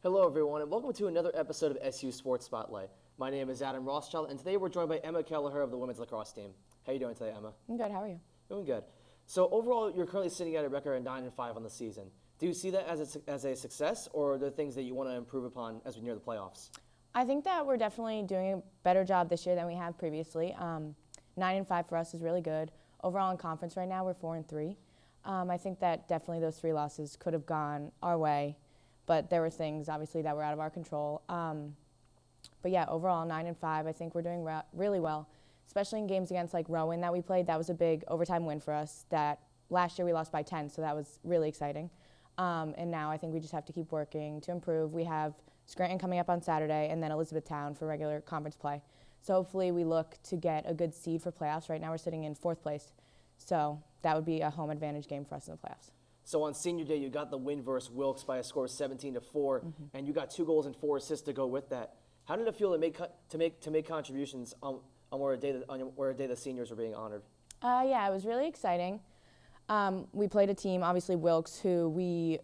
Hello, everyone, and welcome to another episode of SU Sports Spotlight. My name is Adam Rothschild, and today we're joined by Emma Kelleher of the women's lacrosse team. How are you doing today, Emma? I'm good. How are you? Doing good. So overall, you're currently sitting at a record of 9-5 on the season. Do you see that as a success, or are there things that you want to improve upon as we near the playoffs? I think that we're definitely doing a better job this year than we have previously. 9-5 for us is really good. Overall in conference right now, we're 4-3. I think that definitely those 3 losses could have gone our way, but there were things obviously that were out of our control. But yeah, overall 9-5, I think we're doing really well, especially in games against like Rowan that we played. That was a big overtime win for us. That last year we lost by 10, so that was really exciting. And now I think we just have to keep working to improve. We have Scranton coming up on Saturday and then Elizabethtown for regular conference play. So hopefully we look to get a good seed for playoffs. Right now we're sitting in 4th place. So that would be a home advantage game for us in the playoffs. So on senior day, you got the win versus Wilkes by a score of 17-4, and you got 2 goals and 4 assists to go with that. How did it feel to make contributions on where a day the seniors were being honored? Yeah, it was really exciting. We played a team, obviously Wilkes, who we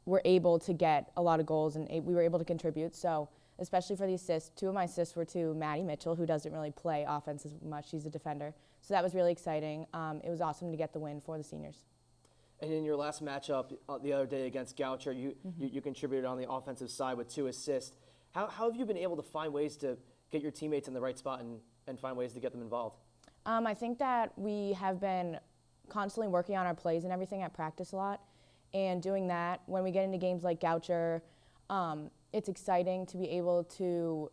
were able to get a lot of goals and we were able to contribute. So especially for the assists, 2 of my assists were to Maddie Mitchell, who doesn't really play offense as much. She's a defender. So that was really exciting. It was awesome to get the win for the seniors. And in your last matchup the other day against Goucher, you contributed on the offensive side with 2 assists. How have you been able to find ways to get your teammates in the right spot and find ways to get them involved? I think that we have been constantly working on our plays and everything at practice a lot. And doing that, when we get into games like Goucher, it's exciting to be able to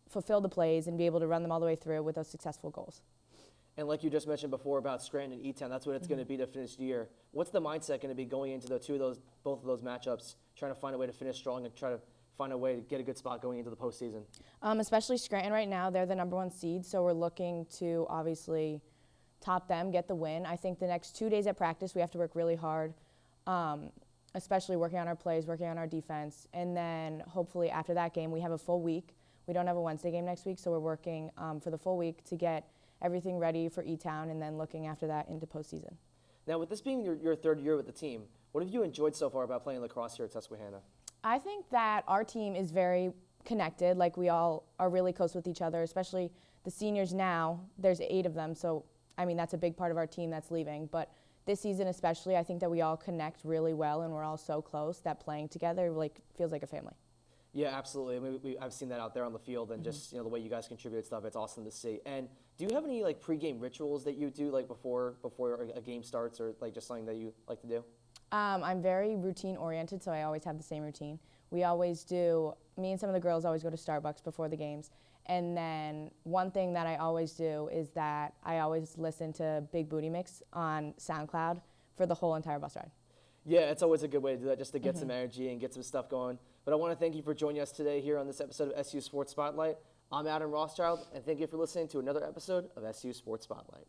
fulfill the plays and be able to run them all the way through with those successful goals. And like you just mentioned before about Scranton and E-Town, that's what it's going to be to finish the year. What's the mindset going to be going into both of those matchups, trying to find a way to finish strong and try to find a way to get a good spot going into the postseason? Especially Scranton right now, they're the #1 seed, so we're looking to obviously top them, get the win. I think the next 2 days at practice, we have to work really hard, especially working on our plays, working on our defense. And then hopefully after that game, we have a full week. We don't have a Wednesday game next week, so we're working for the full week to get everything ready for E-Town and then looking after that into postseason. Now, with this being your 3rd year with the team, what have you enjoyed so far about playing lacrosse here at Susquehanna? I think that our team is very connected. Like, we all are really close with each other, especially the seniors now. There's 8 of them, so, I mean, that's a big part of our team that's leaving. But this season especially, I think that we all connect really well, and we're all so close that playing together feels like a family. Yeah, absolutely. I mean, I've seen that out there on the field, and just the way you guys contribute and stuff. It's awesome to see. And do you have any pregame rituals that you do before a game starts, or just something that you like to do? I'm very routine oriented, so I always have the same routine. Me and some of the girls always go to Starbucks before the games. And then one thing that I always do is that I always listen to Big Booty Mix on SoundCloud for the whole entire bus ride. Yeah, it's always a good way to do that, just to get some energy and get some stuff going. But I want to thank you for joining us today here on this episode of SU Sports Spotlight. I'm Adam Rothschild, and thank you for listening to another episode of SU Sports Spotlight.